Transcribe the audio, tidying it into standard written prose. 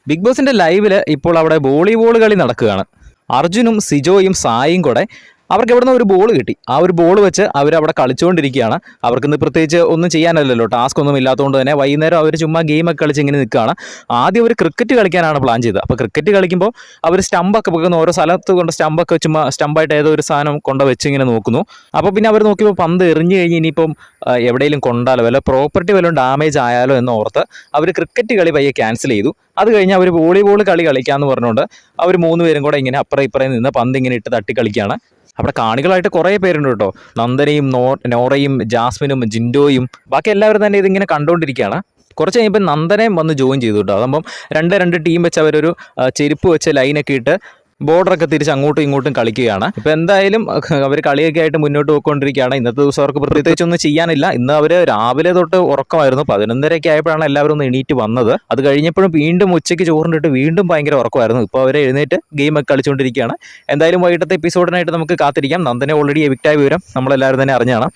Big ബോസിന്റെ ലൈവില് ഇപ്പോൾ അവിടെ വോളിബോൾ കളി നടക്കുകയാണ്. അർജുനും സിജോയും സായിയും കൂടെ അവർക്ക് എവിടെ നിന്ന് ഒരു ബോൾ കിട്ടി. ആ ഒരു ബോൾ വെച്ച് അവരവിടെ കളിച്ചുകൊണ്ടിരിക്കുകയാണ്. അവർക്കിന്ന് പ്രത്യേകിച്ച് ഒന്നും ചെയ്യാനല്ലല്ലോ, ടാസ്ക് ഒന്നും ഇല്ലാത്തതുകൊണ്ട് തന്നെ വൈകുന്നേരം അവർ ചുമ്മാ ഗെയിമൊക്കെ കളിച്ച് ഇങ്ങനെ നിൽക്കുകയാണ്. ആദ്യം അവർ ക്രിക്കറ്റ് കളിക്കാനാണ് പ്ലാൻ ചെയ്തത്. അപ്പോൾ ക്രിക്കറ്റ് കളിക്കുമ്പോൾ അവർ സ്റ്റമ്പൊക്കെ വെക്കുന്ന ഓരോ സ്ഥലത്ത് കൊണ്ട് സ്റ്റമ്പൊക്കെ ചുമ്മാ സ്റ്റമ്പായിട്ട് ഏതോ ഒരു സാധനം കൊണ്ട് വെച്ച് ഇങ്ങനെ നോക്കുന്നു. അപ്പോൾ പിന്നെ അവർ നോക്കിയപ്പോൾ പന്ത് എറിഞ്ഞു കഴിഞ്ഞ് ഇനിയിപ്പം എവിടെയെങ്കിലും കൊണ്ടാലോ വല്ല പ്രോപ്പർട്ടി വല്ലതും ഡാമേജ് ആയാലോ എന്ന് ഓർത്ത് അവർ ക്രിക്കറ്റ് കളി പയ്യെ ക്യാൻസൽ ചെയ്തു. അത് കഴിഞ്ഞ് അവർ വോളിബോൾ കളി കളിക്കാമെന്ന് പറഞ്ഞുകൊണ്ട് അവർ 3 പേരും കൂടെ ഇങ്ങനെ അപ്പുറം ഇപ്പുറം നിന്ന് പന്ത് ഇങ്ങനെ ഇട്ട് തട്ടി കളിക്കുകയാണ്. അവിടെ കാണികളായിട്ട് കുറേ പേരുണ്ട് കേട്ടോ. നന്ദനയും നോറയും ജാസ്മിനും ജിൻഡോയും ബാക്കി എല്ലാവരും തന്നെ ഇതിങ്ങനെ കണ്ടുകൊണ്ടിരിക്കുകയാണ്. കുറച്ച് കഴിയുമ്പോൾ നന്ദനയും വന്ന് ജോയിൻ ചെയ്തു കേട്ടോ. അതാകുമ്പം രണ്ട് ടീം വെച്ച് അവരൊരു ചെരുപ്പ് വെച്ച് ലൈനൊക്കെ ഇട്ട് ബോർഡറൊക്കെ തിരിച്ച് അങ്ങോട്ടും ഇങ്ങോട്ടും കളിക്കുകയാണ്. ഇപ്പോൾ എന്തായാലും അവർ കളിയൊക്കെ ആയിട്ട് മുന്നോട്ട് പോയിക്കൊണ്ടിരിക്കുകയാണ്. ഇന്നത്തെ ദിവസം അവർക്ക് പ്രത്യേകിച്ചൊന്നും ചെയ്യാനില്ല. ഇന്ന് അവർ രാവിലെ തൊട്ട് ഉറക്കമായിരുന്നു. 11:30 ആയപ്പോഴാണ് എല്ലാവരും ഒന്ന് എണീറ്റ് വന്നത്. അത് കഴിഞ്ഞപ്പോഴും വീണ്ടും ഉച്ചയ്ക്ക് ചോറിനിട്ട് വീണ്ടും ഭയങ്കര ഉറക്കമായിരുന്നു. ഇപ്പോൾ അവർ എഴുന്നേറ്റ് ഗെയിമൊക്കെ കളിച്ചുകൊണ്ടിരിക്കുകയാണ്. എന്തായാലും വൈകിട്ടത്തെ എപ്പിസോഡിനായിട്ട് നമുക്ക് കാത്തിരിക്കാം. നന്ദനെ ഓൾറെഡി എവിക്റ്റായ വിവരം നമ്മളെല്ലാവരും തന്നെ അറിഞ്ഞാണ്.